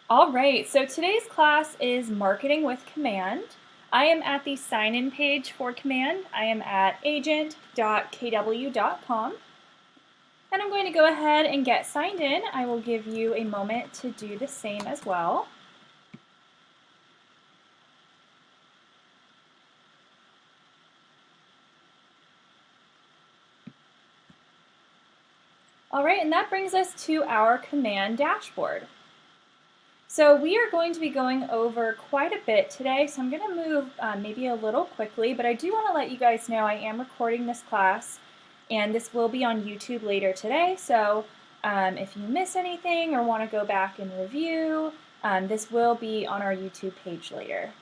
All right, so today's class is Marketing with Command. I am at the sign-in page for Command. I am at agent.kw.com. And I'm going to go ahead and get signed in. I will give you a moment to do the same as well. All right, and that brings us to our Command dashboard. So we are going to be going over quite a bit today, so I'm going to move maybe a little quickly, but I do want to let you guys know I am recording this class, and this will be on YouTube later today, so if you miss anything or want to go back and review, this will be on our YouTube page later.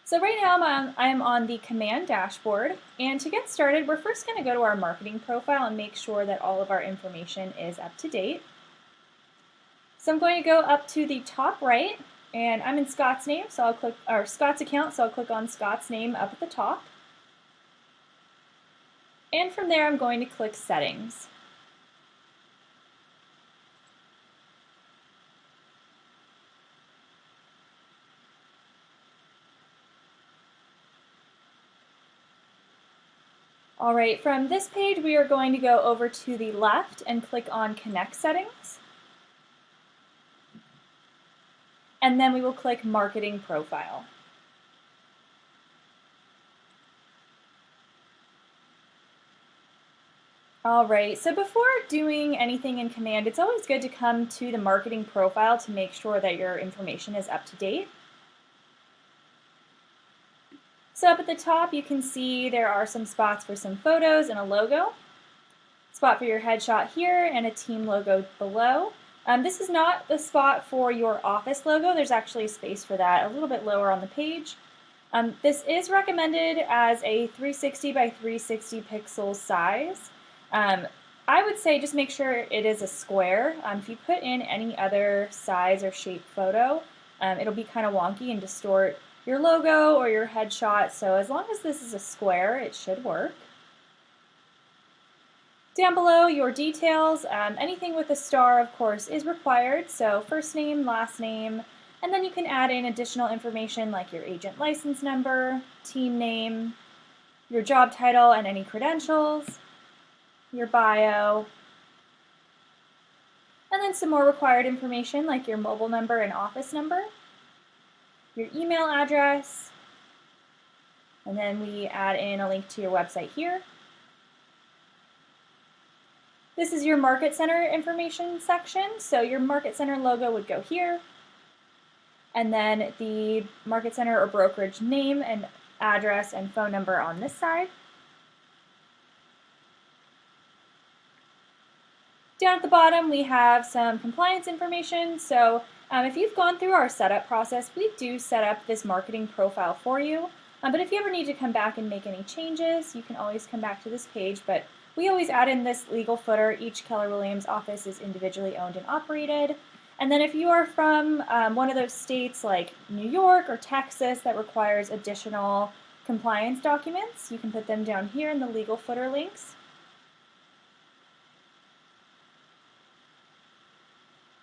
So right now I'm on the Command dashboard, and to get started, we're first going to go to our marketing profile and make sure that all of our information is up to date. So I'm going to go up to the top right, and I'm in Scott's name, so I'll click, or Scott's account, so I'll click on Scott's name up at the top. And from there, I'm going to click Settings. All right, from this page, we are going to go over to the left and click on Connect Settings. And then we will click Marketing Profile. All right, so before doing anything in Command, it's always good to come to the marketing profile to make sure that your information is up to date. So up at the top, you can see there are some spots for some photos and a logo. Spot for your headshot here and a team logo below. This is not the spot for your office logo. There's actually a space for that a little bit lower on the page. This is recommended as a 360 by 360 pixel size. I would say just make sure it is a square. If you put in any other size or shape photo, it'll be kind of wonky and distort your logo or your headshot. So as long as this is a square, it should work. Down below, your details, anything with a star, of course, is required. So first name, last name, and then you can add in additional information like your agent license number, team name, your job title and any credentials, your bio, and then some more required information like your mobile number and office number, your email address, and then we add in a link to your website here. This is your Market Center information section, so your Market Center logo would go here, and then the Market Center or brokerage name and address and phone number on this side. Down at the bottom, we have some compliance information. So if you've gone through our setup process, we do set up this marketing profile for you. But if you ever need to come back and make any changes, you can always come back to this page. But we always add in this legal footer. Each Keller Williams office is individually owned and operated. And then if you are from one of those states like New York or Texas that requires additional compliance documents, you can put them down here in the legal footer links.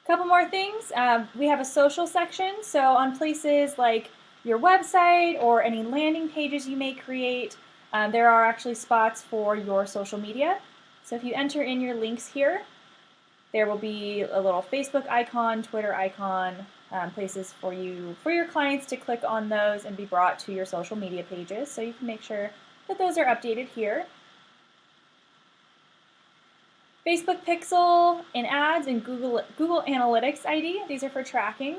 Couple more things. We have a social section, so on places like your website or any landing pages you may create, there are actually spots for your social media. So if you enter in your links here, there will be a little Facebook icon, Twitter icon, places for your clients to click on those and be brought to your social media pages. So you can make sure that those are updated here. Facebook Pixel in ads and Google Analytics ID. These are for tracking.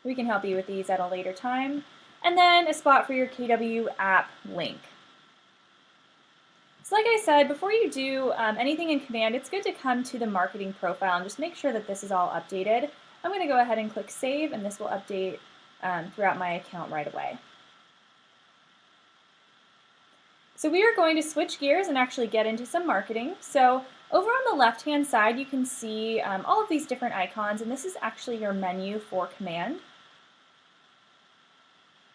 We can help you with these at a later time. And then a spot for your KW app link. So like I said, before you do anything in Command, it's good to come to the marketing profile and just make sure that this is all updated. I'm going to go ahead and click Save, and this will update throughout my account right away. So we are going to switch gears and actually get into some marketing. So over on the left-hand side, you can see all of these different icons, and this is actually your menu for Command.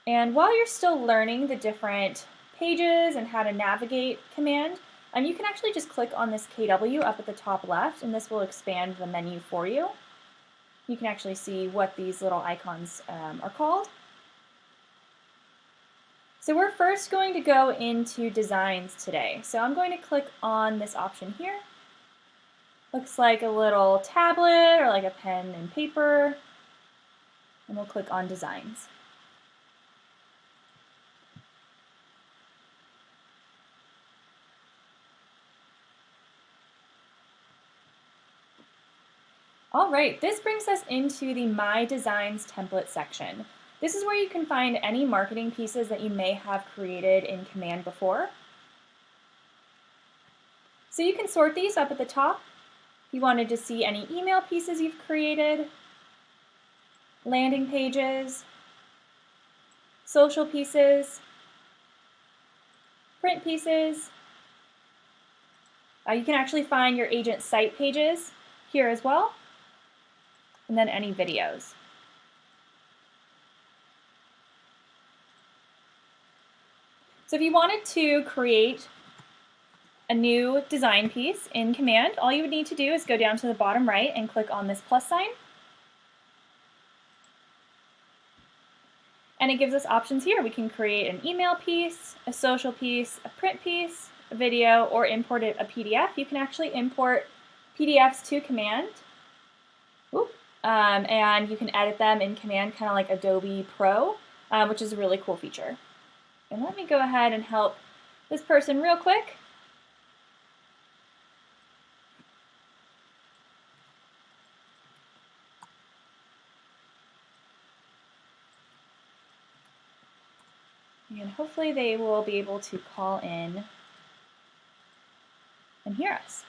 And while you're still learning the different pages and how to navigate Command, you can actually just click on this KW up at the top left, and this will expand the menu for you. You can actually see what these little icons are called. So we're first going to go into designs today. So I'm going to click on this option here. Looks like a little tablet or like a pen and paper. And we'll click on designs. All right, this brings us into the My Designs template section. This is where you can find any marketing pieces that you may have created in Command before. So you can sort these up at the top. If you wanted to see any email pieces you've created, landing pages, social pieces, print pieces. You can actually find your agent site pages here as well, and then any videos. So if you wanted to create a new design piece in Command, all you would need to do is go down to the bottom right and click on this plus sign. And it gives us options here. We can create an email piece, a social piece, a print piece, a video, or import a PDF. You can actually import PDFs to Command. And you can edit them in Command, kind of like Adobe Pro, which is a really cool feature. And let me go ahead and help this person real quick. And hopefully they will be able to call in and hear us.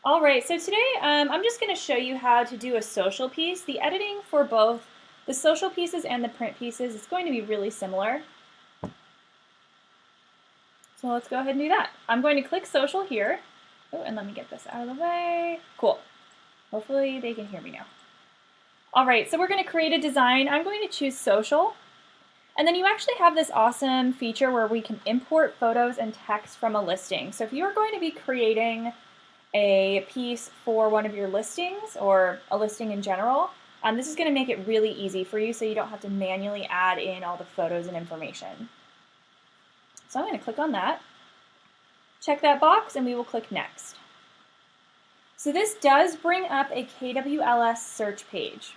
All right, so today I'm just going to show you how to do a social piece. The editing for both the social pieces and the print pieces is going to be really similar. So let's go ahead and do that. I'm going to click social here. Oh, and let me get this out of the way. Cool. Hopefully they can hear me now. All right, so we're going to create a design. I'm going to choose social. And then you actually have this awesome feature where we can import photos and text from a listing. So if you are going to be creating a piece for one of your listings or a listing in general, this is going to make it really easy for you so you don't have to manually add in all the photos and information. So I'm going to click on that, check that box, and we will click Next. So this does bring up a KWLS search page.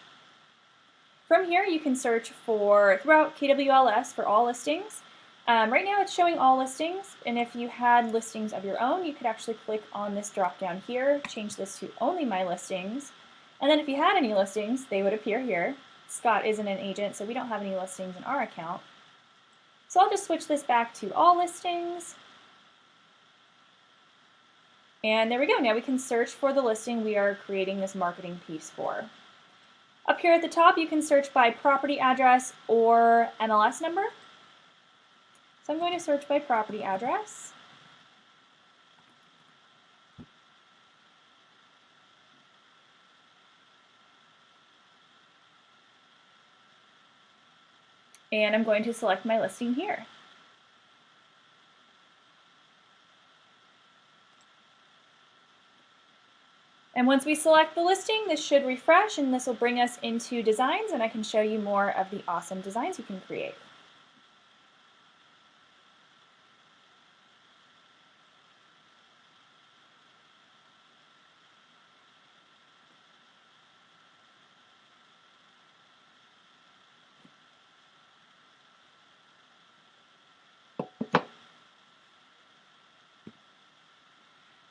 From here you can search throughout KWLS for all listings. Right now it's showing all listings, and if you had listings of your own, you could actually click on this drop down here, change this to only my listings, and then if you had any listings, they would appear here. Scott isn't an agent, so we don't have any listings in our account. So I'll just switch this back to all listings, and there we go. Now we can search for the listing we are creating this marketing piece for. Up here at the top, you can search by property address or MLS number. So I'm going to search by property address. And I'm going to select my listing here. And once we select the listing, this should refresh and this will bring us into designs, and I can show you more of the awesome designs you can create.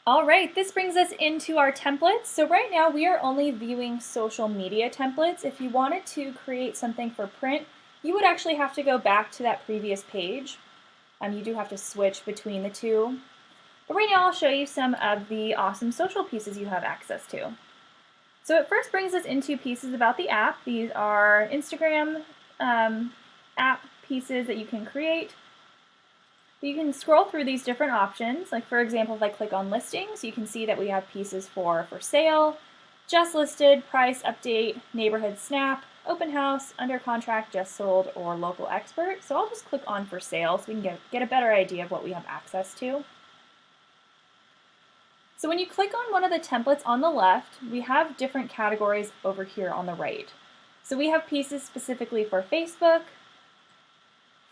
All right, this brings us into our templates. So right now we are only viewing social media templates. If you wanted to create something for print, you would actually have to go back to that previous page. You do have to switch between the two. But right now I'll show you some of the awesome social pieces you have access to. So it first brings us into pieces about the app. These are Instagram app pieces that you can create. You can scroll through these different options. Like for example, if I click on listings, you can see that we have pieces for sale, just listed, price update, neighborhood snap, open house, under contract, just sold, or local expert. So I'll just click on for sale so we can get a better idea of what we have access to. So when you click on one of the templates on the left, we have different categories over here on the right. So we have pieces specifically for Facebook,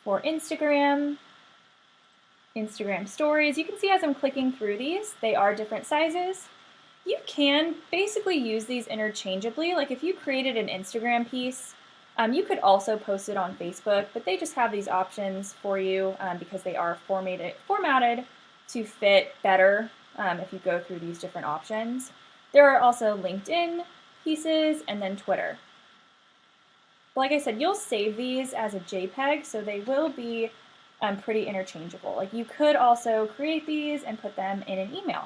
for Instagram stories. You can see as I'm clicking through these, they are different sizes. You can basically use these interchangeably. Like if you created an Instagram piece, you could also post it on Facebook, but they just have these options for you because they are formatted to fit better if you go through these different options. There are also LinkedIn pieces and then Twitter. Like I said, you'll save these as a JPEG, so they will be pretty interchangeable. Like you could also create these and put them in an email.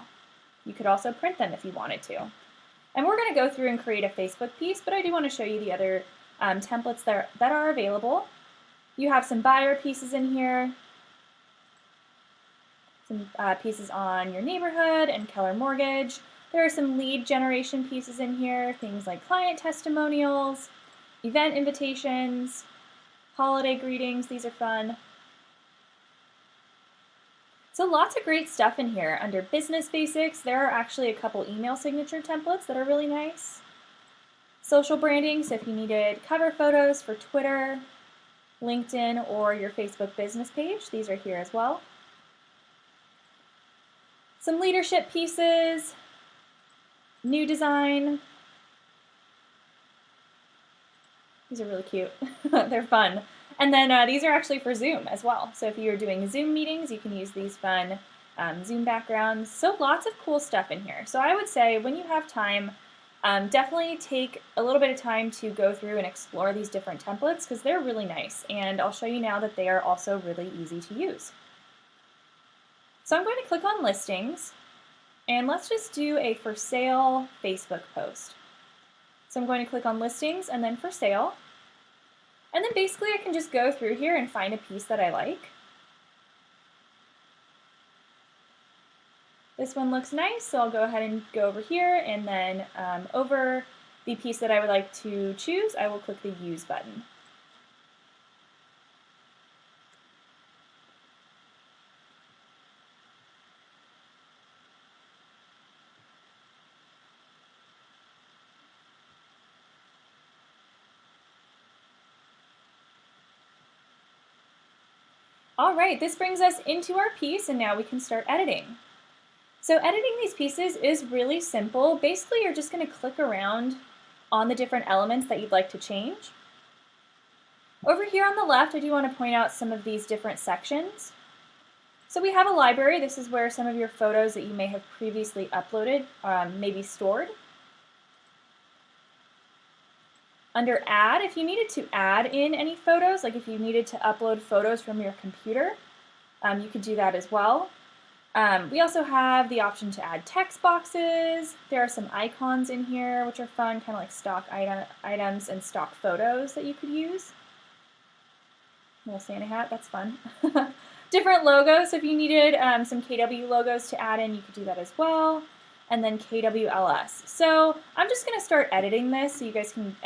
You could also print them if you wanted to. And we're going to go through and create a Facebook piece, but I do want to show you the other templates that are available. You have some buyer pieces in here, some pieces on your neighborhood and Keller Mortgage. There are some lead generation pieces in here, things like client testimonials, event invitations, holiday greetings. These are fun. So lots of great stuff in here. Under business basics, there are actually a couple email signature templates that are really nice. Social branding, so if you needed cover photos for Twitter, LinkedIn, or your Facebook business page, these are here as well. Some leadership pieces, new design. These are really cute. They're fun. And then these are actually for Zoom as well. So if you're doing Zoom meetings, you can use these fun Zoom backgrounds. So lots of cool stuff in here. So I would say when you have time, definitely take a little bit of time to go through and explore these different templates because they're really nice. And I'll show you now that they are also really easy to use. So I'm going to click on listings and let's just do a for sale Facebook post. So I'm going to click on listings and then for sale. And then basically I can just go through here and find a piece that I like. This one looks nice, so I'll go ahead and go over here and then over the piece that I would like to choose, I will click the Use button. All right, this brings us into our piece and now we can start editing. So editing these pieces is really simple. Basically, you're just going to click around on the different elements that you'd like to change. Over here on the left, I do want to point out some of these different sections. So we have a library. This is where some of your photos that you may have previously uploaded may be stored. Under Add, if you needed to add in any photos, like if you needed to upload photos from your computer, you could do that as well. We also have the option to add text boxes. There are some icons in here which are fun, kind of like stock items and stock photos that you could use. Little Santa hat, that's fun. Different logos, so if you needed some KW logos to add in, you could do that as well. And then KWLS. So I'm just going to start editing this so you guys can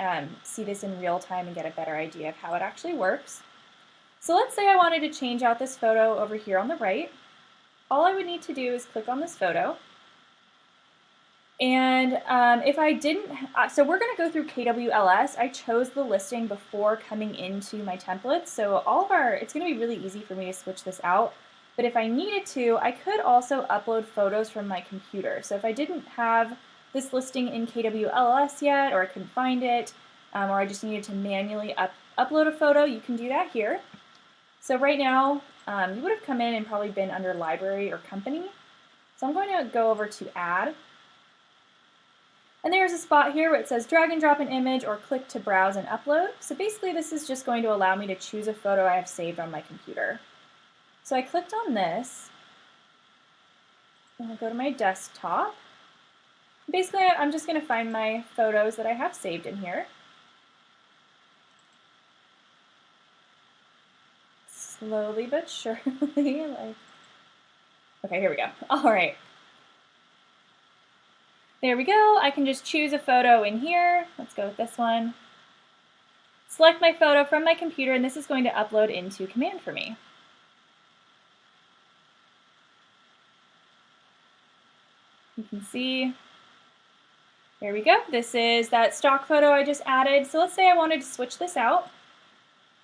see this in real time and get a better idea of how it actually works. So let's say I wanted to change out this photo over here on the right. All I would need to do is click on this photo. And if I didn't, so we're going to go through KWLS. I chose the listing before coming into my templates. So it's going to be really easy for me to switch this out. But if I needed to, I could also upload photos from my computer. So if I didn't have this listing in KWLS yet, or I couldn't find it, or I just needed to manually upload a photo, you can do that here. So right now, you would have come in and probably been under Library or Company. So I'm going to go over to Add. And there's a spot here where it says drag and drop an image or click to browse and upload. So basically this is just going to allow me to choose a photo I have saved on my computer. So I clicked on this, and I'll go to my desktop. Basically, I'm just going to find my photos that I have saved in here. Slowly but surely, okay, here we go. All right. There we go. I can just choose a photo in here. Let's go with this one. select my photo from my computer, and this is going to upload into Command for me. You can see, there we go. This is that stock photo I just added. So let's say I wanted to switch this out.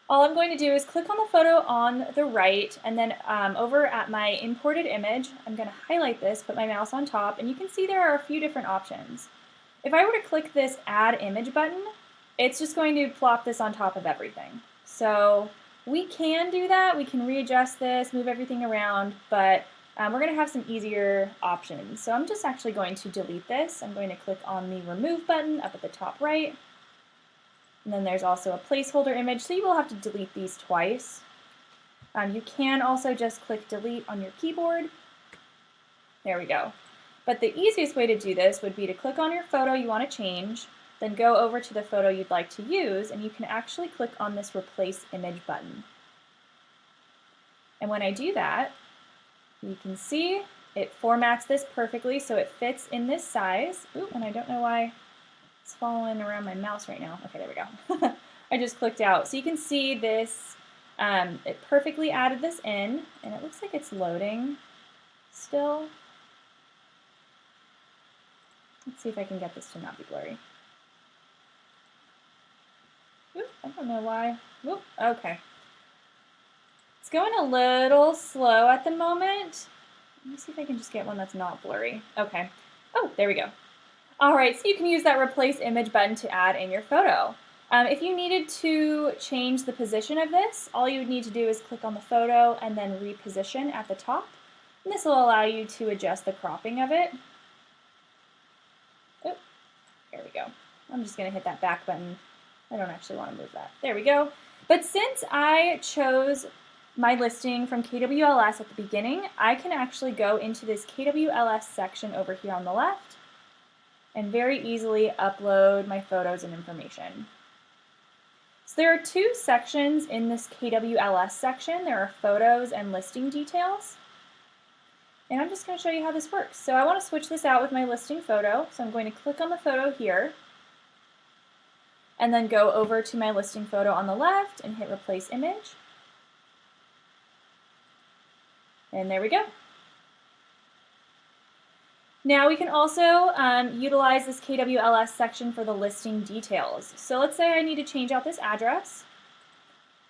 All I'm going to do is click on the photo on the right, and then over at my imported image, I'm going to highlight this, put my mouse on top, and you can see there are a few different options. If I were to click this Add Image button, it's just going to plop this on top of everything. So we can do that. We can readjust this, move everything around, but we're going to have some easier options. So I'm just actually going to delete this. I'm going to click on the Remove button up at the top right. And then there's also a placeholder image, so you will have to delete these twice. You can also just click delete on your keyboard. There we go. But the easiest way to do this would be to click on your photo you want to change, then go over to the photo you'd like to use, and you can actually click on this replace image button. And when I do that, you can see it formats this perfectly so it fits in this size. Ooh, and I don't know why it's following around my mouse right now. Okay, there we go. I just clicked out. So you can see this, it perfectly added this in, and it looks like it's loading still. Let's see if I can get this to not be blurry. Oop, I don't know why. Oop, okay. It's going a little slow at the moment. Let me see if I can just get one that's not blurry. Okay. Oh, there we go. All right, so you can use that replace image button to add in your photo. If you needed to change the position of this, all you would need to do is click on the photo and then reposition at the top. And this will allow you to adjust the cropping of it. Oh, there we go. I'm just going to hit that back button. I don't actually want to move that. There we go. But since I chose my listing from KWLS at the beginning, I can actually go into this KWLS section over here on the left and very easily upload my photos and information. So there are two sections in this KWLS section. There are photos and listing details. And I'm just going to show you how this works. So I want to switch this out with my listing photo. So I'm going to click on the photo here and then go over to my listing photo on the left and hit replace image. And there we go. Now we can also utilize this KWLS section for the listing details. So let's say I need to change out this address.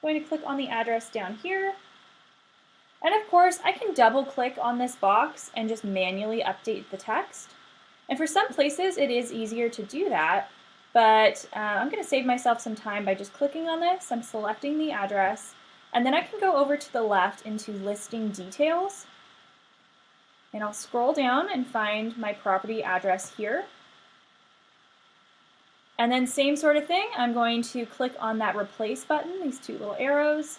I'm going to click on the address down here. And of course, I can double click on this box and just manually update the text. And for some places, it is easier to do that, but I'm going to save myself some time by just clicking on this. I'm selecting the address, and then I can go over to the left into listing details. And I'll scroll down and find my property address here. And then same sort of thing, I'm going to click on that replace button, these two little arrows,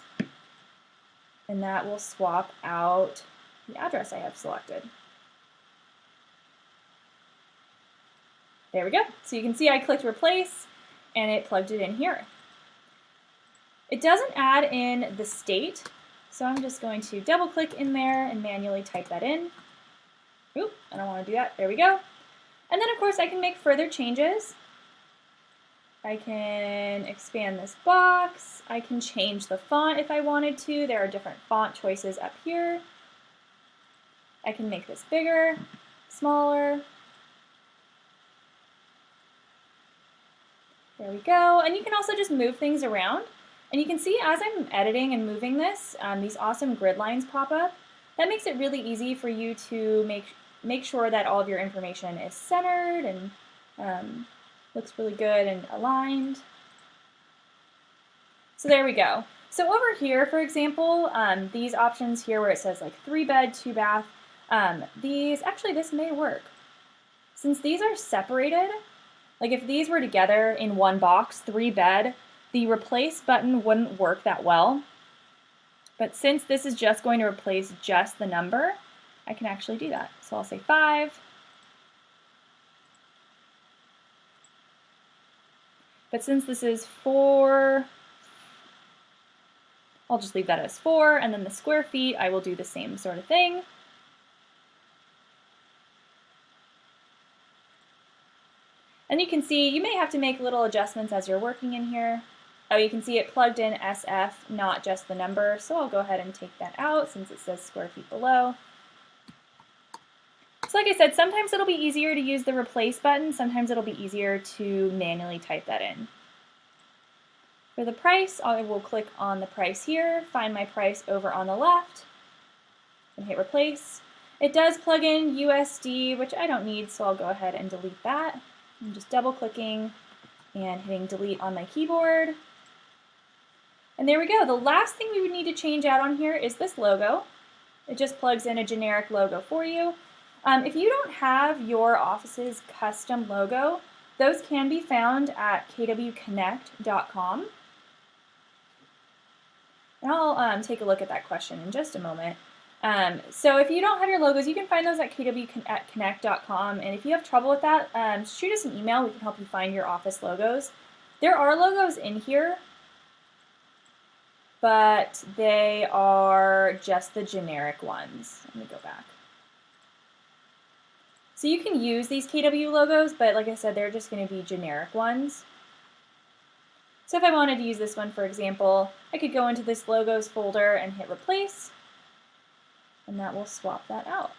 and that will swap out the address I have selected. There we go. So you can see I clicked replace and it plugged it in here. It doesn't add in the state, so I'm just going to double click in there and manually type that in. Oop, I don't want to do that. There we go. And then of course I can make further changes. I can expand this box. I can change the font if I wanted to. There are different font choices up here. I can make this bigger, smaller. There we go. And you can also just move things around. And you can see as I'm editing and moving this, these awesome grid lines pop up. That makes it really easy for you to make sure that all of your information is centered and looks really good and aligned. So there we go. So over here, for example, these options here where it says like 3-bed, 2-bath, this may work. Since these are separated, like if these were together in one box, 3-bed, the replace button wouldn't work that well. But since this is just going to replace just the number, I can actually do that. So I'll say 5. But since this is 4, I'll just leave that as 4, and then the square feet, I will do the same sort of thing. And you can see you may have to make little adjustments as you're working in here. Oh, you can see it plugged in SF, not just the number, so I'll go ahead and take that out since it says square feet below. So like I said, sometimes it'll be easier to use the replace button, sometimes it'll be easier to manually type that in. For the price, I will click on the price here, find my price over on the left, and hit replace. It does plug in USD, which I don't need, so I'll go ahead and delete that. I'm just double clicking and hitting delete on my keyboard. And there we go. The last thing we would need to change out on here is this logo. It just plugs in a generic logo for you. If you don't have your office's custom logo, those can be found at kwconnect.com. And I'll take a look at that question in just a moment. So if you don't have your logos, you can find those at kwconnect.com. And if you have trouble with that, shoot us an email. We can help you find your office logos. There are logos in here, but they are just the generic ones. Let me go back. So you can use these KW logos, but like I said, they're just going to be generic ones. So if I wanted to use this one, for example, I could go into this logos folder and hit replace, and that will swap that out.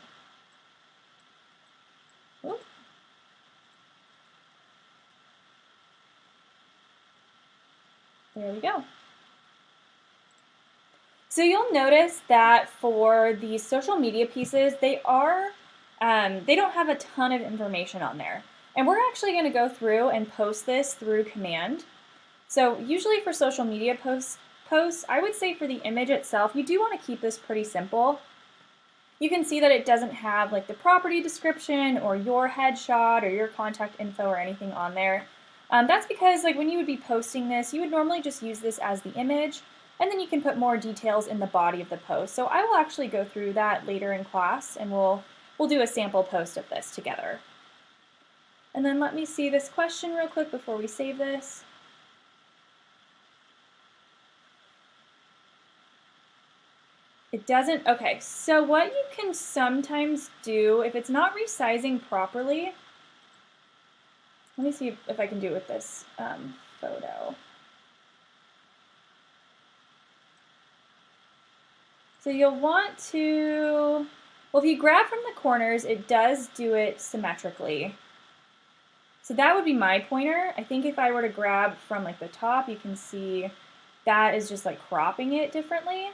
Ooh. There we go. So you'll notice that for these social media pieces, they don't have a ton of information on there. And we're actually going to go through and post this through command. So usually for social media posts, I would say for the image itself, you do want to keep this pretty simple. You can see that it doesn't have like the property description or your headshot or your contact info or anything on there. That's because like when you would be posting this, you would normally just use this as the image, and then you can put more details in the body of the post. So I will actually go through that later in class, and we'll do a sample post of this together. And then let me see this question real quick before we save this. It doesn't, okay, so what you can sometimes do, if it's not resizing properly, let me see if I can do it with this photo. So you'll want to, well, if you grab from the corners, it does do it symmetrically. So that would be my pointer. I think if I were to grab from like the top, you can see that is just like cropping it differently.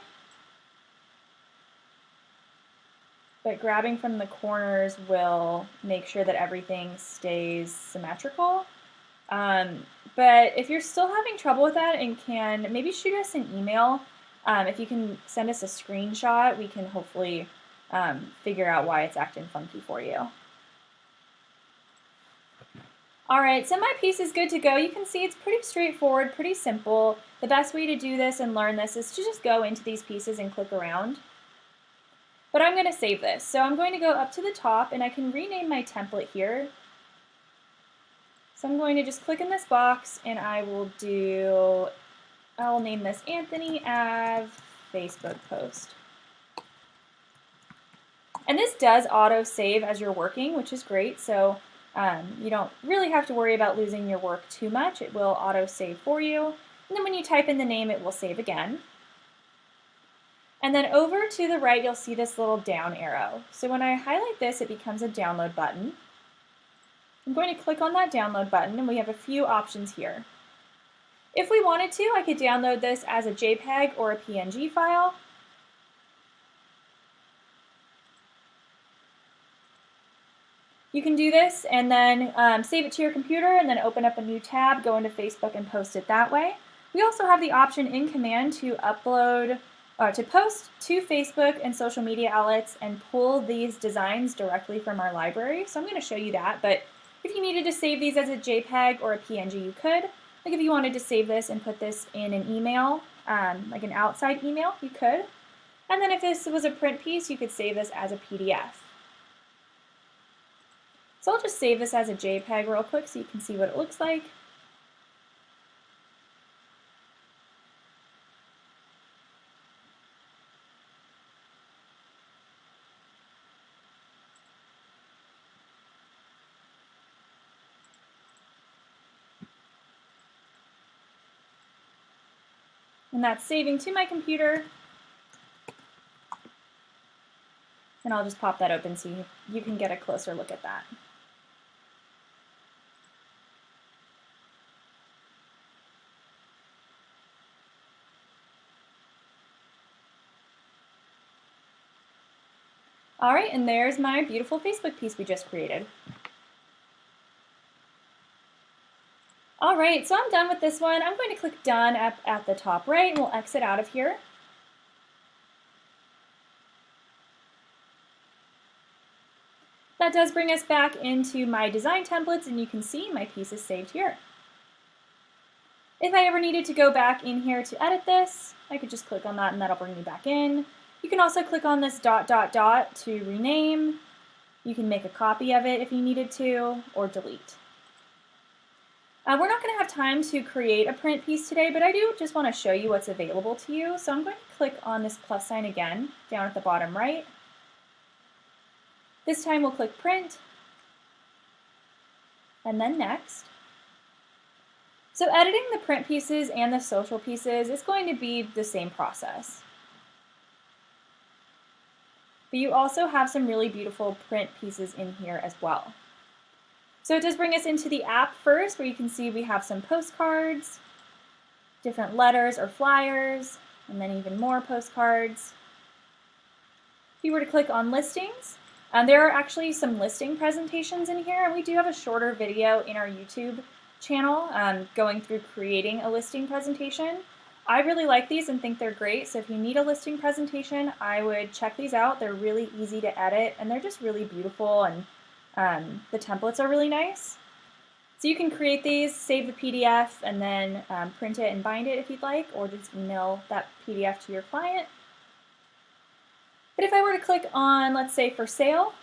But grabbing from the corners will make sure that everything stays symmetrical. But if you're still having trouble with that and can maybe shoot us an email, if you can send us a screenshot, we can hopefully figure out why it's acting funky for you. All right, so my piece is good to go. You can see it's pretty straightforward, pretty simple. The best way to do this and learn this is to just go into these pieces and click around. But I'm going to save this. So I'm going to go up to the top, and I can rename my template here. So I'm going to just click in this box, and I'll name this Anthony Ave Facebook post. And this does auto save as you're working, which is great. So you don't really have to worry about losing your work too much. It will auto save for you. And then when you type in the name, it will save again. And then over to the right, you'll see this little down arrow. So when I highlight this, it becomes a download button. I'm going to click on that download button, and we have a few options here. If we wanted to, I could download this as a JPEG or a PNG file. You can do this and then save it to your computer and then open up a new tab, go into Facebook and post it that way. We also have the option in command to post to Facebook and social media outlets and pull these designs directly from our library. So I'm going to show you that, but if you needed to save these as a JPEG or a PNG, you could. Like if you wanted to save this and put this in an email, like an outside email, you could. And then if this was a print piece, you could save this as a PDF. So I'll just save this as a JPEG real quick so you can see what it looks like. And that's saving to my computer. And I'll just pop that open so you can get a closer look at that. All right, and there's my beautiful Facebook piece we just created. All right, so I'm done with this one. I'm going to click Done at the top right, and we'll exit out of here. That does bring us back into my design templates, and you can see my piece is saved here. If I ever needed to go back in here to edit this, I could just click on that and that'll bring me back in. You can also click on this ... to rename. You can make a copy of it if you needed to, or delete. We're not going to have time to create a print piece today, but I do just want to show you what's available to you. So I'm going to click on this plus sign again, down at the bottom right. This time we'll click print, and then next. So editing the print pieces and the social pieces is going to be the same process. But you also have some really beautiful print pieces in here as well. So it does bring us into the app first, where you can see we have some postcards, different letters or flyers, and then even more postcards. If you were to click on listings, there are actually some listing presentations in here, and we do have a shorter video in our YouTube channel going through creating a listing presentation. I really like these and think they're great, so if you need a listing presentation, I would check these out. They're really easy to edit, and they're just really beautiful, and the templates are really nice. So you can create these, save the PDF, and then print it and bind it if you'd like, or just email that PDF to your client. But if I were to click on, let's say, for sale,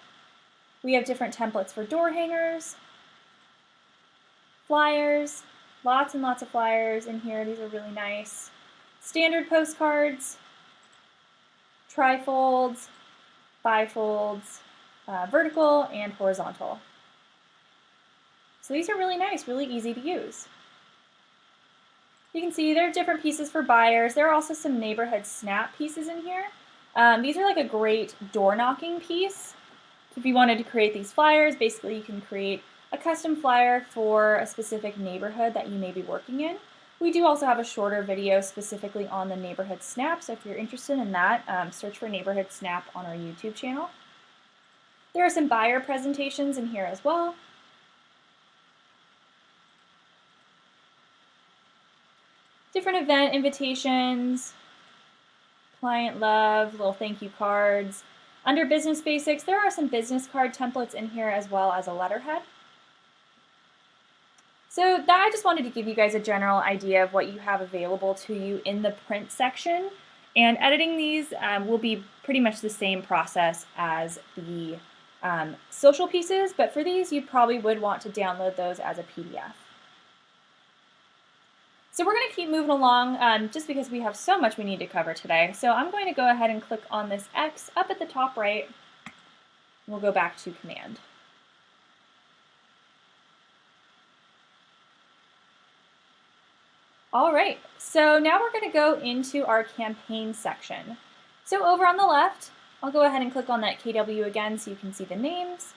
we have different templates for door hangers, flyers, lots and lots of flyers in here. These are really nice. Standard postcards, trifolds, bifolds, vertical and horizontal. So these are really nice, really easy to use. You can see there are different pieces for buyers. There are also some neighborhood snap pieces in here. These are like a great door knocking piece. If you wanted to create these flyers, basically you can create a custom flyer for a specific neighborhood that you may be working in. We do also have a shorter video specifically on the neighborhood snap, so if you're interested in that, search for neighborhood snap on our YouTube channel. There are some buyer presentations in here as well. Different event invitations, client love, little thank you cards. Under business basics, there are some business card templates in here as well as a letterhead. So I just wanted to give you guys a general idea of what you have available to you in the print section. And editing these will be pretty much the same process as the social pieces, but for these you probably would want to download those as a PDF. So we're going to keep moving along just because we have so much we need to cover today. So I'm going to go ahead and click on this X up at the top right. We'll go back to Command. All right, so now we're going to go into our campaign section. So over on the left, I'll go ahead and click on that KW again so you can see the names.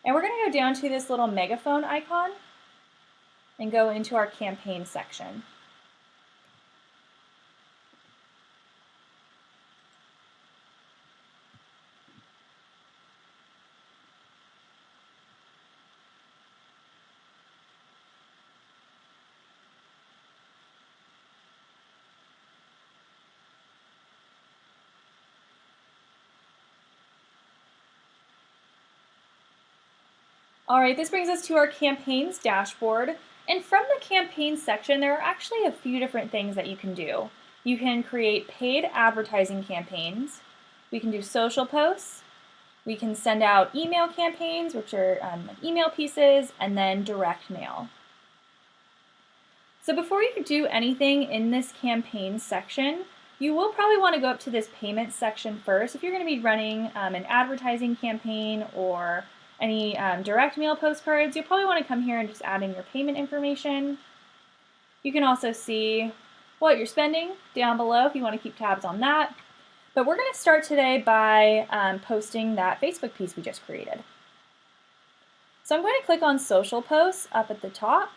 And we're going to go down to this little megaphone icon and go into our campaign section. All right, this brings us to our campaigns dashboard. And from the campaign section, there are actually a few different things that you can do. You can create paid advertising campaigns. We can do social posts. We can send out email campaigns, which are like email pieces, and then direct mail. So before you do anything in this campaign section, you will probably want to go up to this payment section first. If you're going to be running an advertising campaign or any direct mail postcards, you'll probably want to come here and just add in your payment information. You can also see what you're spending down below if you want to keep tabs on that. But we're going to start today by posting that Facebook piece we just created. So I'm going to click on Social Posts up at the top.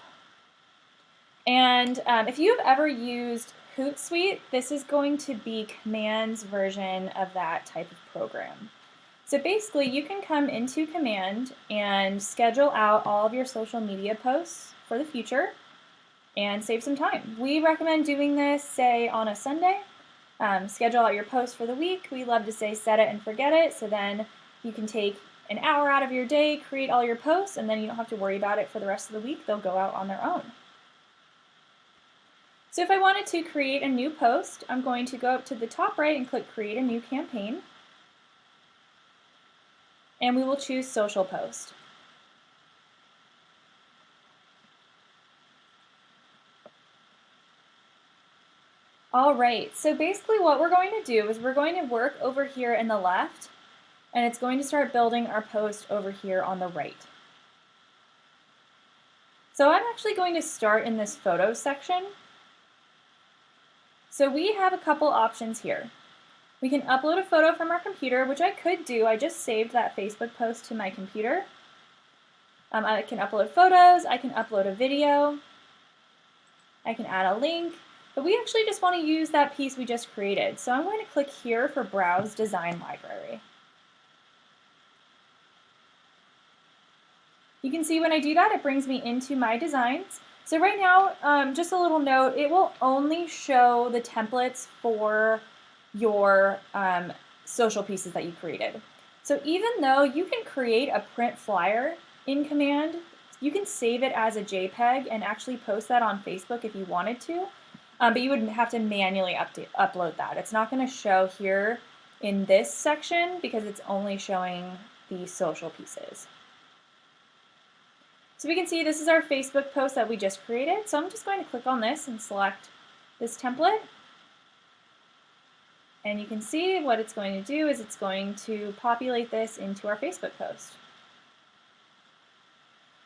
And if you've ever used Hootsuite, this is going to be Command's version of that type of program. So basically, you can come into Command and schedule out all of your social media posts for the future and save some time. We recommend doing this, say, on a Sunday. Schedule out your posts for the week. We love to say set it and forget it, so then you can take an hour out of your day, create all your posts, and then you don't have to worry about it for the rest of the week. They'll go out on their own. So if I wanted to create a new post, I'm going to go up to the top right and click Create a New Campaign. And we will choose Social Post. All right, so basically what we're going to do is we're going to work over here in the left, and it's going to start building our post over here on the right. So I'm actually going to start in this photos section. So we have a couple options here. We can upload a photo from our computer, which I could do. I just saved that Facebook post to my computer. I can upload photos, I can upload a video, I can add a link, but we actually just want to use that piece we just created. So I'm going to click here for Browse Design Library. You can see when I do that, it brings me into my designs. So right now, just a little note, it will only show the templates for your social pieces that you created. So even though you can create a print flyer in Command, you can save it as a JPEG and actually post that on Facebook if you wanted to, but you would have to manually upload that. It's not going to show here in this section because it's only showing the social pieces. So we can see this is our Facebook post that we just created. So I'm just going to click on this and select this template. And you can see what it's going to do is it's going to populate this into our Facebook post.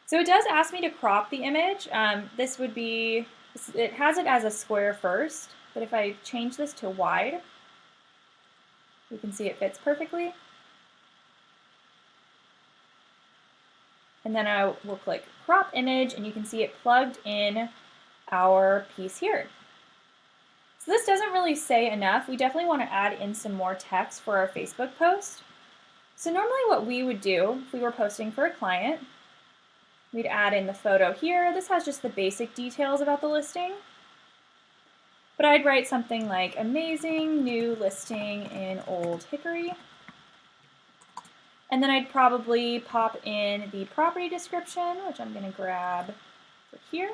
So it does ask me to crop the image. This would be, it has it as a square first, but if I change this to wide, you can see it fits perfectly. And then I will click crop image and you can see it plugged in our piece here. So this doesn't really say enough. We definitely want to add in some more text for our Facebook post. So normally what we would do if we were posting for a client, we'd add in the photo here. This has just the basic details about the listing. But I'd write something like amazing new listing in Old Hickory. And then I'd probably pop in the property description, which I'm going to grab for here.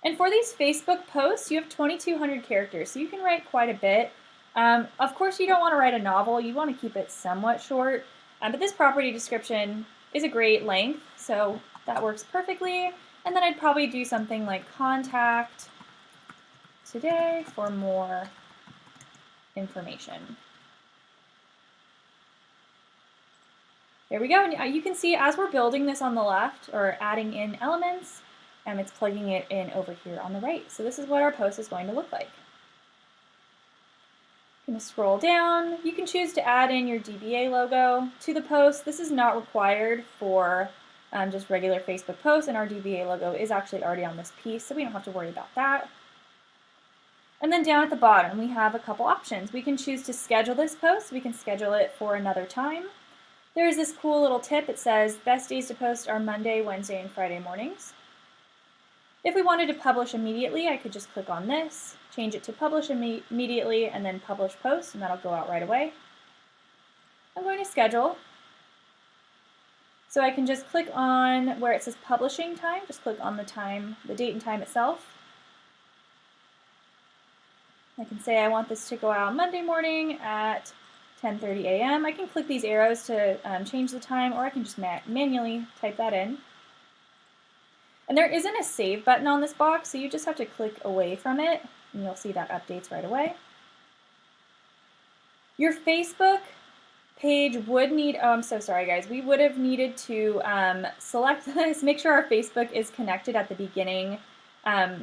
And for these Facebook posts, you have 2,200 characters, so you can write quite a bit. Of course, you don't want to write a novel. You want to keep it somewhat short. But this property description is a great length, so that works perfectly. And then I'd probably do something like contact today for more information. There we go, and you can see as we're building this on the left, or adding in elements, it's plugging it in over here on the right. So this is what our post is going to look like. I'm going to scroll down. You can choose to add in your DBA logo to the post. This is not required for just regular Facebook posts, and our DBA logo is actually already on this piece, so we don't have to worry about that. And then down at the bottom, we have a couple options. We can choose to schedule this post. We can schedule it for another time. There's this cool little tip. It says best days to post are Monday, Wednesday, and Friday mornings. If we wanted to publish immediately, I could just click on this, change it to publish immediately, and then publish post, and that'll go out right away. I'm going to schedule. So I can just click on where it says publishing time, just click on the time, the date and time itself. I can say I want this to go out Monday morning at 10:30 a.m. I can click these arrows to change the time, or I can just manually type that in. And there isn't a save button on this box, so you just have to click away from it, and you'll see that updates right away. Your Facebook page would need, oh, I'm so sorry guys, we would have needed to select this, make sure our Facebook is connected at the beginning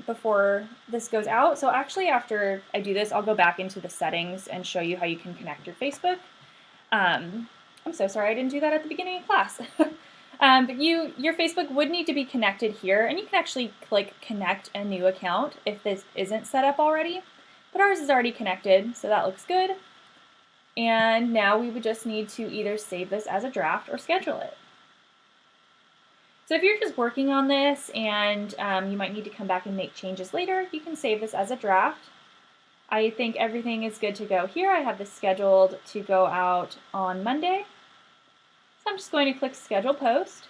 before this goes out. So actually after I do this, I'll go back into the settings and show you how you can connect your Facebook. I'm so sorry I didn't do that at the beginning of class. But your Facebook would need to be connected here, and you can actually click connect a new account if this isn't set up already. But ours is already connected, so that looks good. And now we would just need to either save this as a draft or schedule it. So if you're just working on this and you might need to come back and make changes later, you can save this as a draft. I think everything is good to go here. I have this scheduled to go out on Monday. So I'm just going to click Schedule Post.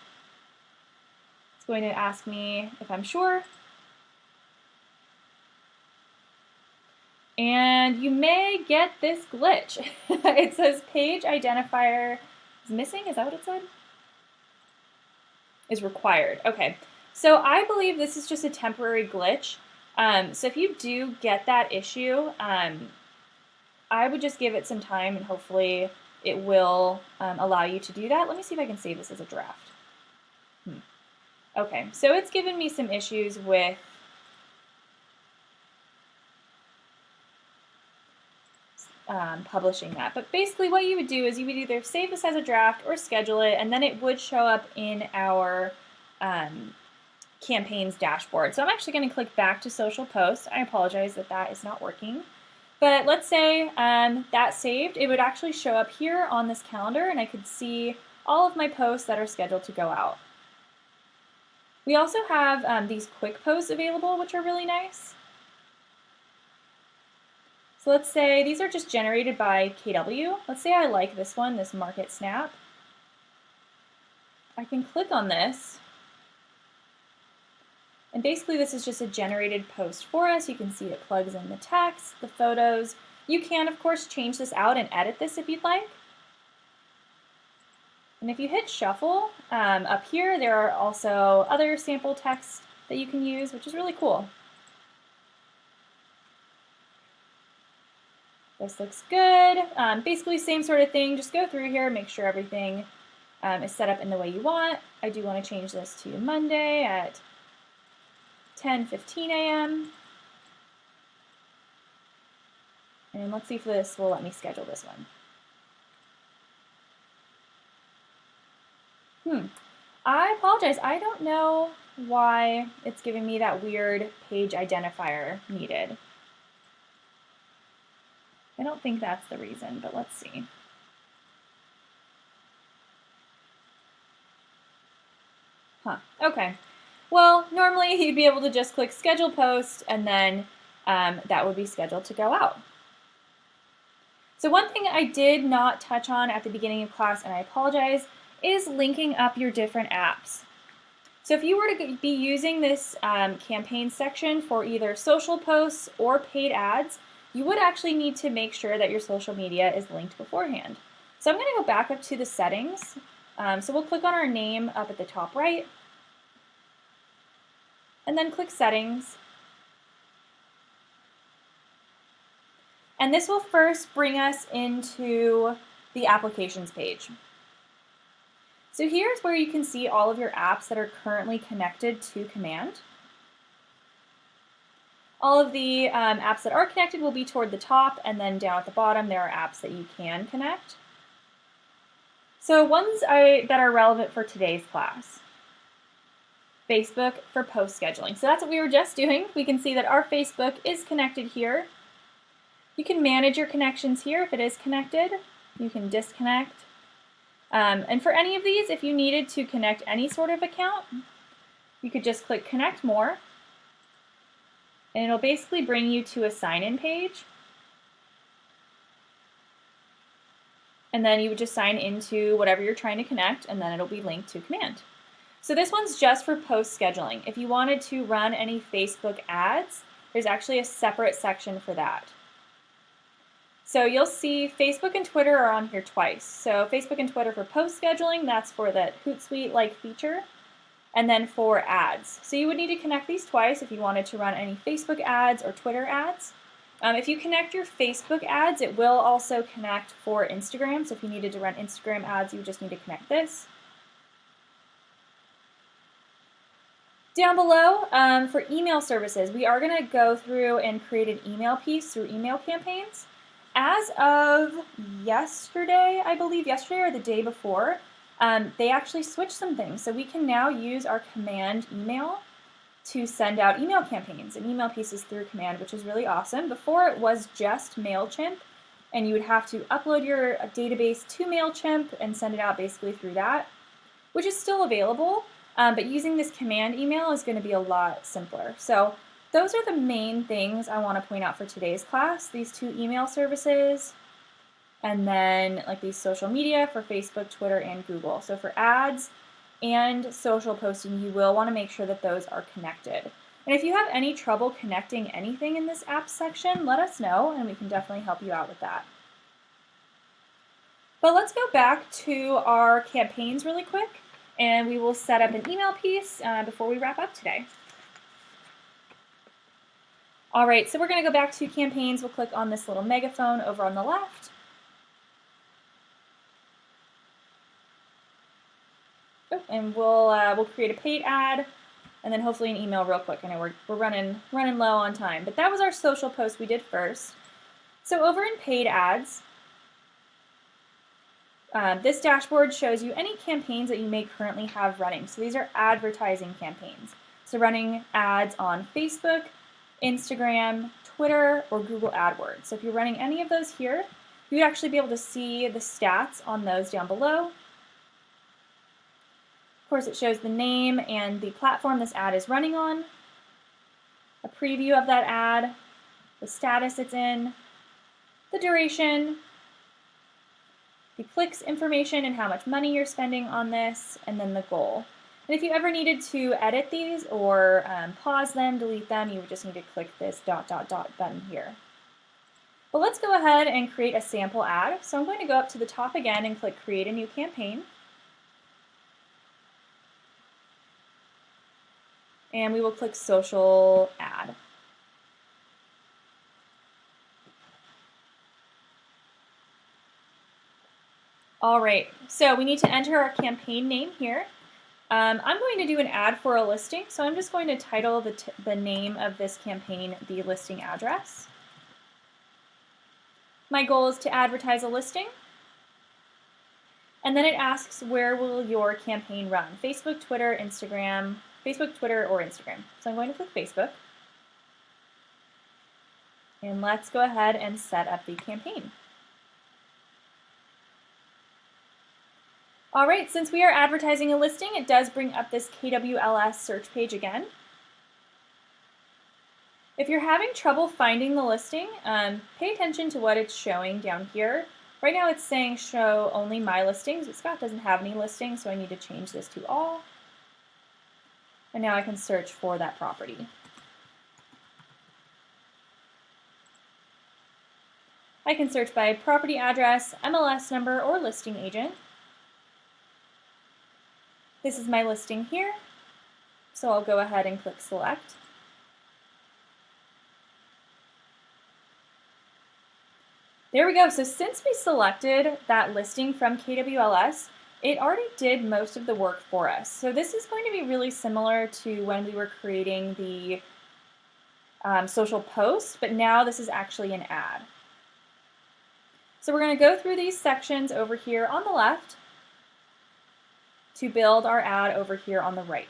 It's going to ask me if I'm sure. And you may get this glitch. It says page identifier is missing. Is that what it said? Is required. Okay. So I believe this is just a temporary glitch. So if you do get that issue, I would just give it some time and hopefully it will allow you to do that. Let me see if I can save this as a draft. Okay, so it's given me some issues with publishing that. But basically what you would do is you would either save this as a draft or schedule it, and then it would show up in our campaigns dashboard. So I'm actually going to click back to social posts. I apologize that that is not working. But let's say that saved. It would actually show up here on this calendar, and I could see all of my posts that are scheduled to go out. We also have these quick posts available, which are really nice. So let's say these are just generated by KW. Let's say I like this one, this Market Snap. I can click on this. And basically this is just a generated post for us. You can see it plugs in the text, the photos. You can, of course, change this out and edit this if you'd like. And if you hit shuffle, up here there are also other sample text that you can use, which is really cool. This looks good. Basically same sort of thing, just go through here, make sure everything is set up in the way you want. I do want to change this to Monday at 10:15 a.m. And let's see if this will let me schedule this one. I apologize. I don't know why it's giving me that weird page identifier needed. I don't think that's the reason, but let's see. Okay. Well, normally you'd be able to just click Schedule Post, and then that would be scheduled to go out. So one thing I did not touch on at the beginning of class, and I apologize, is linking up your different apps. So if you were to be using this campaign section for either social posts or paid ads, you would actually need to make sure that your social media is linked beforehand. So I'm going to go back up to the settings. So we'll click on our name up at the top right, and then click Settings. And this will first bring us into the Applications page. So here's where you can see all of your apps that are currently connected to Command. All of the apps that are connected will be toward the top, and then down at the bottom there are apps that you can connect. So ones that are relevant for today's class. Facebook for post scheduling. So that's what we were just doing. We can see that our Facebook is connected here. You can manage your connections here if it is connected. You can disconnect. And for any of these, if you needed to connect any sort of account, you could just click Connect More. And it'll basically bring you to a sign-in page. And then you would just sign into whatever you're trying to connect, and then it'll be linked to Command. So this one's just for post scheduling. If you wanted to run any Facebook ads, there's actually a separate section for that. So you'll see Facebook and Twitter are on here twice. So Facebook and Twitter for post scheduling, that's for that Hootsuite-like feature. And then for ads. So you would need to connect these twice if you wanted to run any Facebook ads or Twitter ads. If you connect your Facebook ads, it will also connect for Instagram. So if you needed to run Instagram ads, you just need to connect this. Down below, for email services, we are going to go through and create an email piece through email campaigns. As of yesterday, I believe, yesterday or the day before, they actually switched some things. So we can now use our command email to send out email campaigns and email pieces through command, which is really awesome. Before it was just MailChimp, and you would have to upload your database to MailChimp and send it out basically through that, which is still available, but using this command email is going to be a lot simpler. So those are the main things I want to point out for today's class, these two email services, and then like these social media for Facebook, Twitter, and Google. So for ads and social posting, you will want to make sure that those are connected. And if you have any trouble connecting anything in this apps section, let us know and we can definitely help you out with that. But let's go back to our campaigns really quick and we will set up an email piece before we wrap up today. All right, so we're going to go back to campaigns. We'll click on this little megaphone over on the left. And we'll create a paid ad and then hopefully an email real quick. I know we're running low on time, but that was our social post we did first. So over in paid ads, this dashboard shows you any campaigns that you may currently have running. So these are advertising campaigns. So running ads on Facebook, Instagram, Twitter, or Google AdWords. So if you're running any of those here, you would actually be able to see the stats on those down below. Of course, it shows the name and the platform this ad is running on, a preview of that ad, the status it's in, the duration, the clicks information and how much money you're spending on this, and then the goal. And if you ever needed to edit these or pause them, delete them, you would just need to click this ... button here. But let's go ahead and create a sample ad. So I'm going to go up to the top again and click Create a New Campaign. And we will click Social Ad. All right, so we need to enter our campaign name here. I'm going to do an ad for a listing, so I'm just going to title the name of this campaign the listing address. My goal is to advertise a listing. And then it asks, where will your campaign run? Facebook, Twitter, Instagram, Facebook, Twitter, or Instagram. So I'm going to click Facebook. And let's go ahead and set up the campaign. All right, since we are advertising a listing, it does bring up this KWLS search page again. If you're having trouble finding the listing, pay attention to what it's showing down here. Right now it's saying show only my listings, but Scott doesn't have any listings, so I need to change this to all. And now I can search for that property. I can search by property address, MLS number, or listing agent. This is my listing here, so I'll go ahead and click select. There we go. So since we selected that listing from KWLS, it already did most of the work for us. So this is going to be really similar to when we were creating the social post, but now this is actually an ad. So we're going to go through these sections over here on the left to build our ad over here on the right.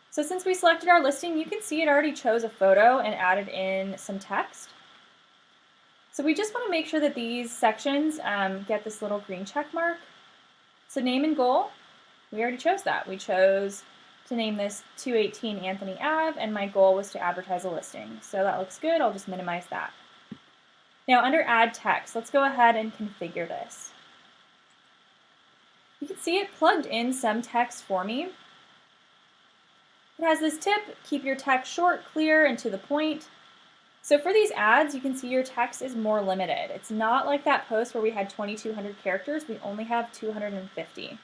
So since we selected our listing, you can see it already chose a photo and added in some text. So we just want to make sure that these sections get this little green check mark. So name and goal, we already chose that. We chose to name this 218 Anthony Ave, and my goal was to advertise a listing. So that looks good. I'll just minimize that. Now under add text, let's go ahead and configure this. You can see it plugged in some text for me. It has this tip, keep your text short, clear, and to the point. So for these ads, you can see your text is more limited. It's not like that post where we had 2,200 characters. We only have 250.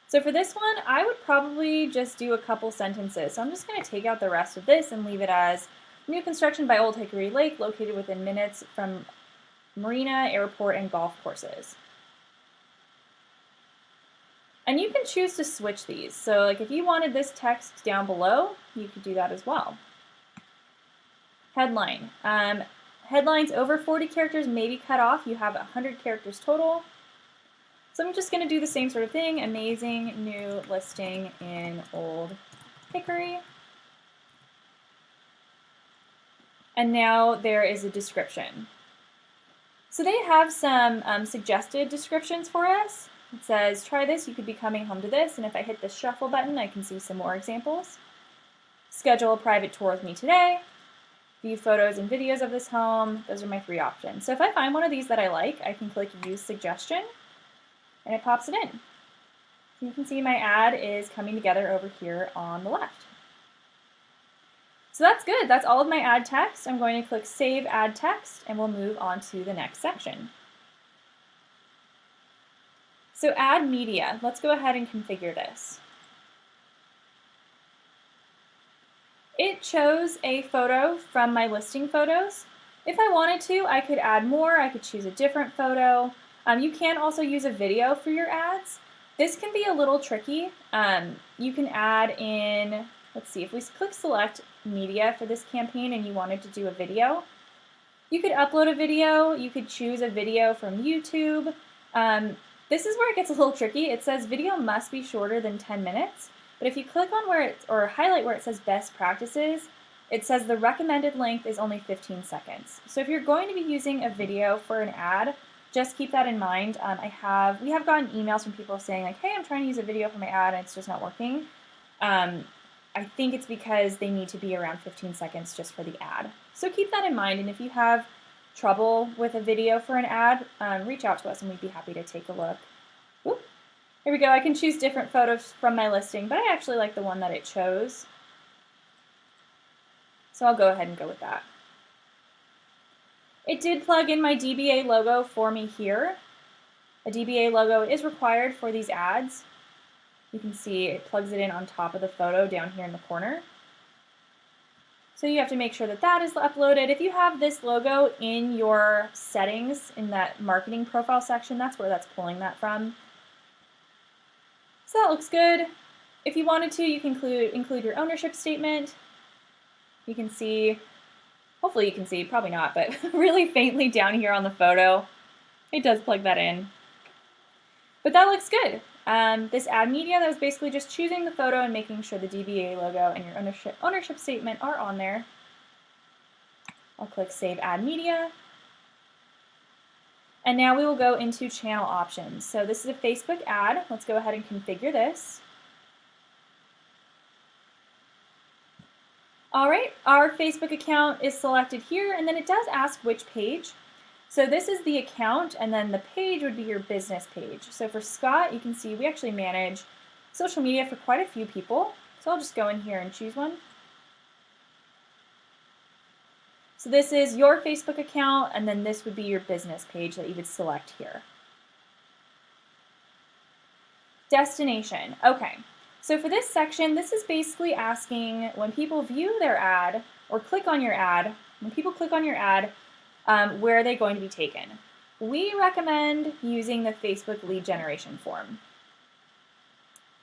So for this one, I would probably just do a couple sentences. So I'm just going to take out the rest of this and leave it as, New construction by Old Hickory Lake, located within minutes from marina, airport, and golf courses. And you can choose to switch these. So like if you wanted this text down below, you could do that as well. Headline. Headlines over 40 characters may be cut off. You have 100 characters total. So I'm just going to do the same sort of thing. Amazing new listing in Old Hickory. And now there is a description. So they have some suggested descriptions for us. It says, try this, you could be coming home to this. And if I hit the shuffle button, I can see some more examples. Schedule a private tour with me today. View photos and videos of this home. Those are my 3 options. So if I find one of these that I like, I can click Use Suggestion, and it pops it in. So you can see my ad is coming together over here on the left. So that's good. That's all of my ad text. I'm going to click Save Ad Text, and we'll move on to the next section. So add media. Let's go ahead and configure this. It chose a photo from my listing photos. If I wanted to, I could add more. I could choose a different photo. You can also use a video for your ads. This can be a little tricky. You can add in, let's see, if we click Select Media for this campaign and you wanted to do a video, you could upload a video. You could choose a video from YouTube. This is where it gets a little tricky. It says video must be shorter than 10 minutes. But if you click on where or highlight where it says best practices, it says the recommended length is only 15 seconds. So if you're going to be using a video for an ad, just keep that in mind. We have gotten emails from people saying like, hey, I'm trying to use a video for my ad and it's just not working. I think it's because they need to be around 15 seconds just for the ad. So keep that in mind, and if you have trouble with a video for an ad, reach out to us and we'd be happy to take a look. Oop. Here we go. I can choose different photos from my listing, but I actually like the one that it chose. So I'll go ahead and go with that. It did plug in my DBA logo for me here. A DBA logo is required for these ads. You can see it plugs it in on top of the photo down here in the corner. So you have to make sure that that is uploaded. If you have this logo in your settings in that marketing profile section, that's where that's pulling that from. So that looks good. If you wanted to, you can include your ownership statement. You can see, hopefully you can see, probably not, but really faintly down here on the photo, it does plug that in. But that looks good. This ad media, that was basically just choosing the photo and making sure the DBA logo and your ownership statement are on there. I'll click Save Ad Media. And now we will go into channel options. So this is a Facebook ad. Let's go ahead and configure this. All right, our Facebook account is selected here, and then it does ask which page. So this is the account, and then the page would be your business page. So for Scott, you can see we actually manage social media for quite a few people. So I'll just go in here and choose one. So this is your Facebook account, and then this would be your business page that you would select here. Destination. Okay, so for this section, this is basically asking when people view their ad or click on your ad, when people click on your ad, where are they going to be taken? We recommend using the Facebook lead generation form.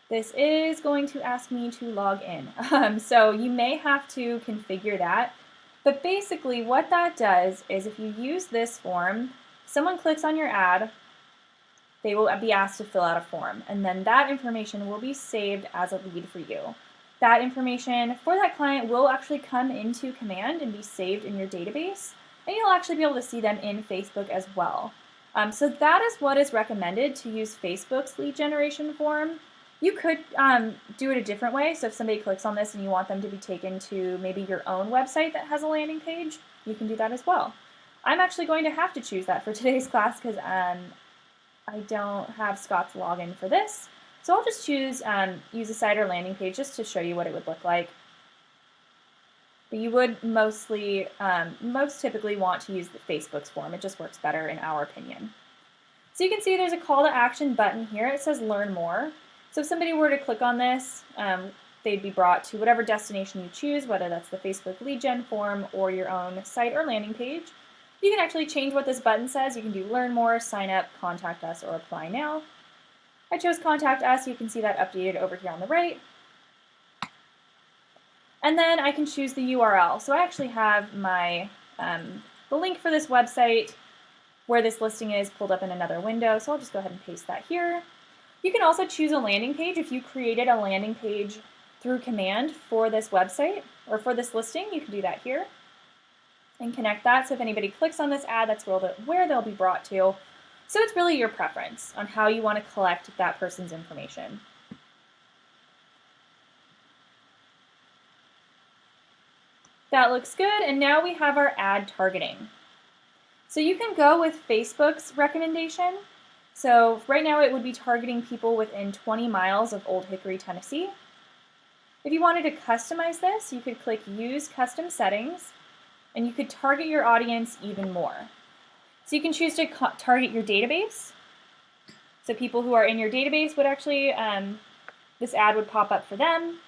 This is going to ask me to log in. So you may have to configure that. But basically what that does is if you use this form, someone clicks on your ad, they will be asked to fill out a form, and then that information will be saved as a lead for you. That information for that client will actually come into Command and be saved in your database, and you'll actually be able to see them in Facebook as well. So that is what is recommended, to use Facebook's lead generation form. You could do it a different way. So if somebody clicks on this and you want them to be taken to maybe your own website that has a landing page, you can do that as well. I'm actually going to have to choose that for today's class because I don't have Scott's login for this. So I'll just choose use a site or landing page just to show you what it would look like. But you would most typically want to use the Facebook's form. It just works better in our opinion. So you can see there's a call to action button here. It says learn more. So if somebody were to click on this, they'd be brought to whatever destination you choose, whether that's the Facebook lead gen form or your own site or landing page. You can actually change what this button says. You can do learn more, sign up, contact us, or apply now. I chose contact us. You can see that updated over here on the right. And then I can choose the URL. So I actually have my the link for this website where this listing is pulled up in another window. So I'll just go ahead and paste that here. You can also choose a landing page. If you created a landing page through command for this website or for this listing, you can do that here and connect that. So if anybody clicks on this ad, that's where they'll be brought to. So it's really your preference on how you want to collect that person's information. That looks good, and now we have our ad targeting. So you can go with Facebook's recommendation. So right now it would be targeting people within 20 miles of Old Hickory, Tennessee. If you wanted to customize this, you could click Use Custom Settings, and you could target your audience even more. So you can choose to target your database. So people who are in your database would actually, this ad would pop up for them.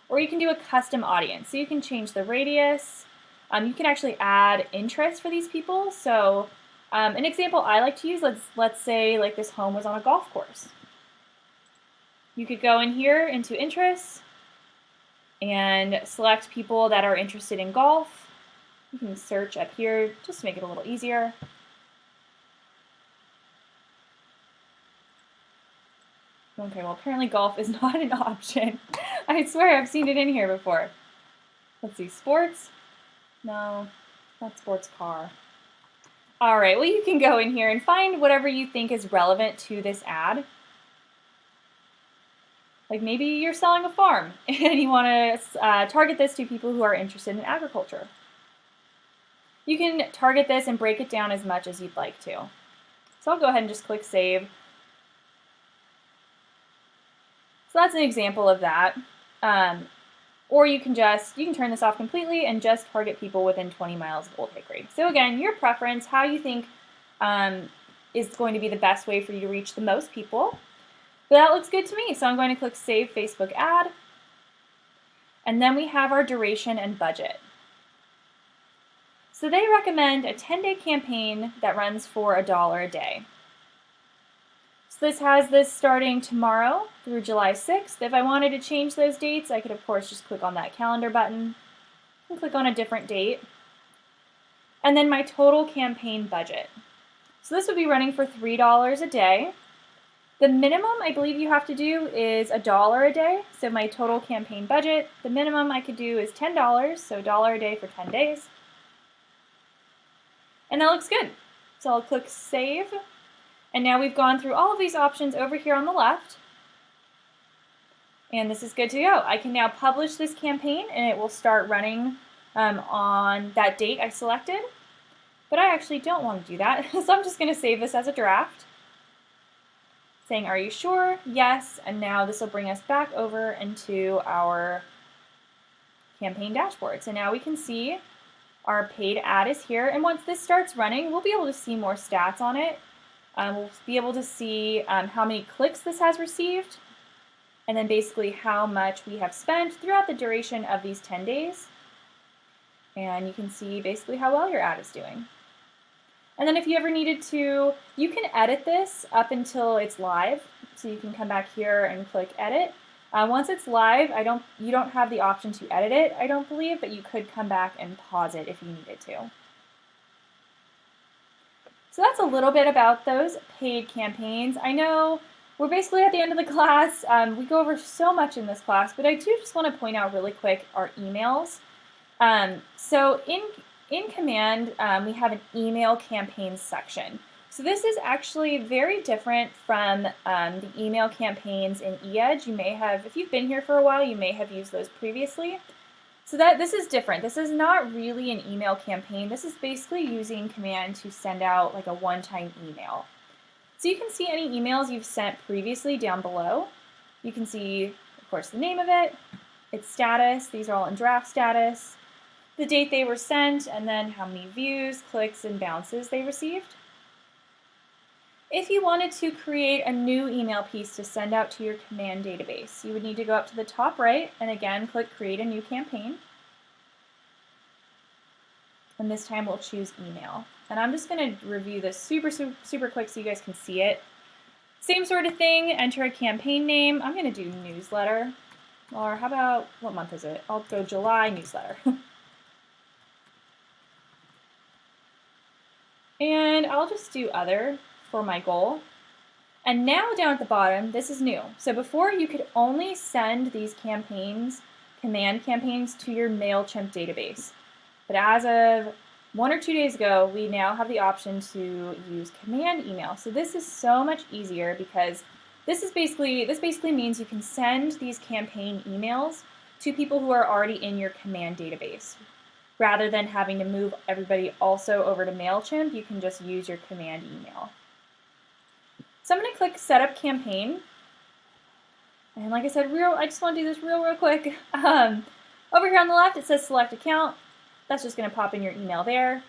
Or you can do a custom audience. So you can change the radius. You can actually add interests for these people. So an example I like to use, let's say like this home was on a golf course. You could go in here into interests and select people that are interested in golf. You can search up here just to make it a little easier. Okay, well apparently golf is not an option. I swear I've seen it in here before. Let's see, sports? No, not sports car. All right, well you can go in here and find whatever you think is relevant to this ad. Like maybe you're selling a farm and you want to target this to people who are interested in agriculture. You can target this and break it down as much as you'd like to. So I'll go ahead and just click Save. So that's an example of that. Or you can turn this off completely and just target people within 20 miles of Old Hickory. So again, your preference, how you think is going to be the best way for you to reach the most people. But that looks good to me. So I'm going to click Save Facebook Ad. And then we have our duration and budget. So they recommend a 10-day campaign that runs for $1 a day. So this has this starting tomorrow through July 6th. If I wanted to change those dates, I could of course just click on that calendar button and click on a different date. And then my total campaign budget. So this would be running for $3 a day. The minimum I believe you have to do is $1 a day. So my total campaign budget, the minimum I could do is $10, so $1 a day for 10 days. And that looks good. So I'll click Save. And now we've gone through all of these options over here on the left. And this is good to go. I can now publish this campaign and it will start running on that date I selected. But I actually don't want to do that, so I'm just going to save this as a draft. Saying, are you sure? Yes. And now this will bring us back over into our campaign dashboard. So now we can see our paid ad is here. And once this starts running, we'll be able to see more stats on it. We'll be able to see how many clicks this has received, and then basically how much we have spent throughout the duration of these 10 days. And you can see basically how well your ad is doing. And then if you ever needed to, you can edit this up until it's live. So you can come back here and click Edit. Once it's live, you don't have the option to edit it, I don't believe, but you could come back and pause it if you needed to. So that's a little bit about those paid campaigns. I know we're basically at the end of the class. We go over so much in this class, but I do just want to point out really quick our emails. So in Command, we have an email campaigns section. So this is actually very different from the email campaigns in eEdge. You may have, if you've been here for a while, you may have used those previously. So this is different. This is not really an email campaign. This is basically using Command to send out like a one-time email. So you can see any emails you've sent previously down below. You can see, of course, the name of it, its status. These are all in draft status, the date they were sent, and then how many views, clicks, and bounces they received. If you wanted to create a new email piece to send out to your command database, you would need to go up to the top right and again click Create a New Campaign. And this time we'll choose email. And I'm just going to review this super quick so you guys can see it. Same sort of thing, enter a campaign name. I'm going to do newsletter. Or how about, what month is it? I'll go July newsletter. And I'll just do other for my goal. And now down at the bottom, this is new. So before you could only send these campaigns, command campaigns, to your MailChimp database. But as of 1 or 2 days ago, we now have the option to use command email. So this is so much easier because this basically means you can send these campaign emails to people who are already in your command database. Rather than having to move everybody also over to MailChimp, you can just use your command email. So I'm going to click Setup Campaign. And like I said, I just want to do this real quick. Over here on the left, it says Select Account. That's just going to pop in your email there.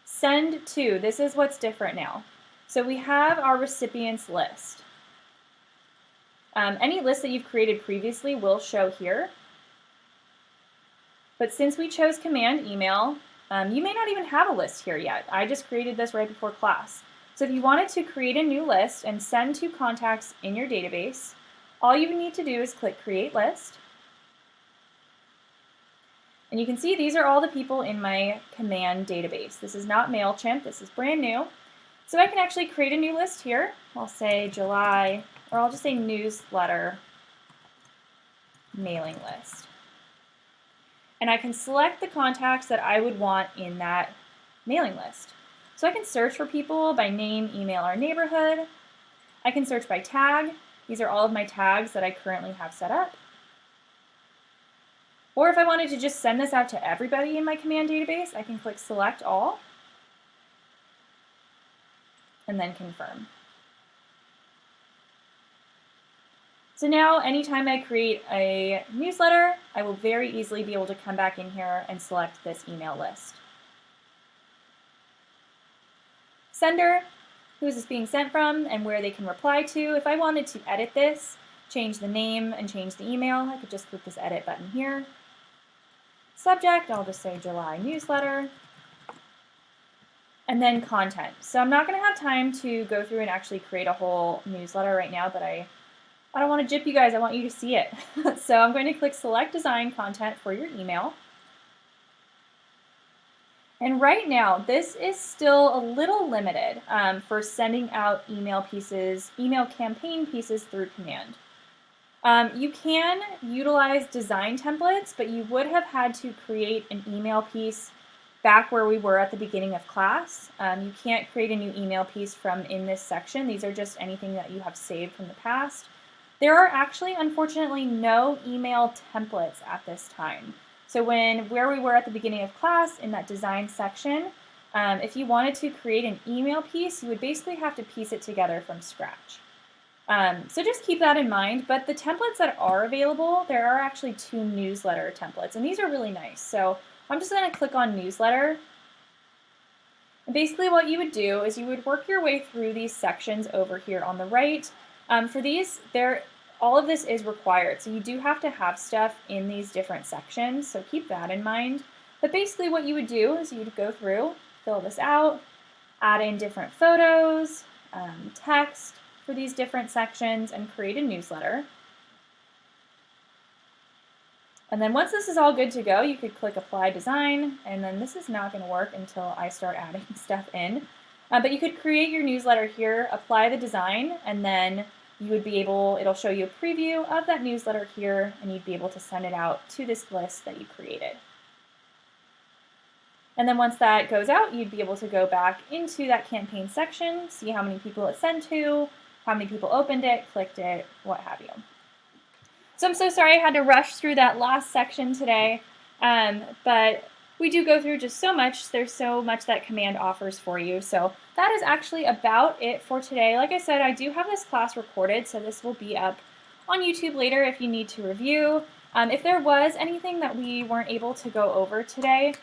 Send to. This is what's different now. So we have our recipients list. Any list that you've created previously will show here. But since we chose command email, you may not even have a list here yet. I just created this right before class. So if you wanted to create a new list and send to contacts in your database, all you need to do is click Create List. And you can see these are all the people in my command database. This is not MailChimp, this is brand new. So I can actually create a new list here. I'll say July, or I'll just say newsletter mailing list. And I can select the contacts that I would want in that mailing list. So I can search for people by name, email, or neighborhood. I can search by tag. These are all of my tags that I currently have set up. Or if I wanted to just send this out to everybody in my command database, I can click Select All and then Confirm. So now anytime I create a newsletter, I will very easily be able to come back in here and select this email list. Sender, who is this being sent from and where they can reply to. If I wanted to edit this, change the name and change the email, I could just click this edit button here. Subject, I'll just say July newsletter. And then content. So I'm not going to have time to go through and actually create a whole newsletter right now, but I don't want to gyp you guys, I want you to see it. So I'm going to click Select Design Content for your email. And right now, this is still a little limited for sending out email campaign pieces through command. You can utilize design templates, but you would have had to create an email piece back where we were at the beginning of class. You can't create a new email piece from in this section. These are just anything that you have saved from the past. There are actually, unfortunately, no email templates at this time. So where we were at the beginning of class in that design section, if you wanted to create an email piece, you would basically have to piece it together from scratch. So just keep that in mind, but the templates that are available, there are actually 2 newsletter templates, and these are really nice. So I'm just going to click on newsletter. And basically what you would do is you would work your way through these sections over here on the right. For these, all of this is required, so you do have to have stuff in these different sections, so keep that in mind. But basically what you would do is you would go through, fill this out, add in different photos, text for these different sections, and create a newsletter. And then once this is all good to go, you could click Apply Design, and then this is not going to work until I start adding stuff in. But you could create your newsletter here, apply the design, and then you would be able, it'll show you a preview of that newsletter here, and you'd be able to send it out to this list that you created. And then once that goes out, you'd be able to go back into that campaign section, see how many people it sent to, how many people opened it, clicked it, what have you. So I'm so sorry I had to rush through that last section today, but we do go through just so much. There's so much that command offers for you. So that is actually about it for today. Like I said, I do have this class recorded, so this will be up on YouTube later if you need to review. If there was anything that we weren't able to go over today,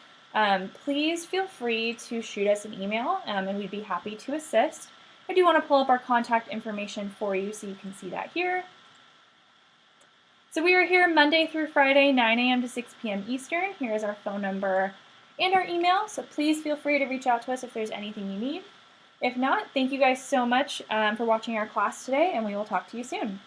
please feel free to shoot us an email, and we'd be happy to assist. I do want to pull up our contact information for you so you can see that here. So we are here Monday through Friday, 9 a.m. to 6 p.m. Eastern. Here is our phone number and our email, so please feel free to reach out to us if there's anything you need. If not, thank you guys so much for watching our class today, and we will talk to you soon.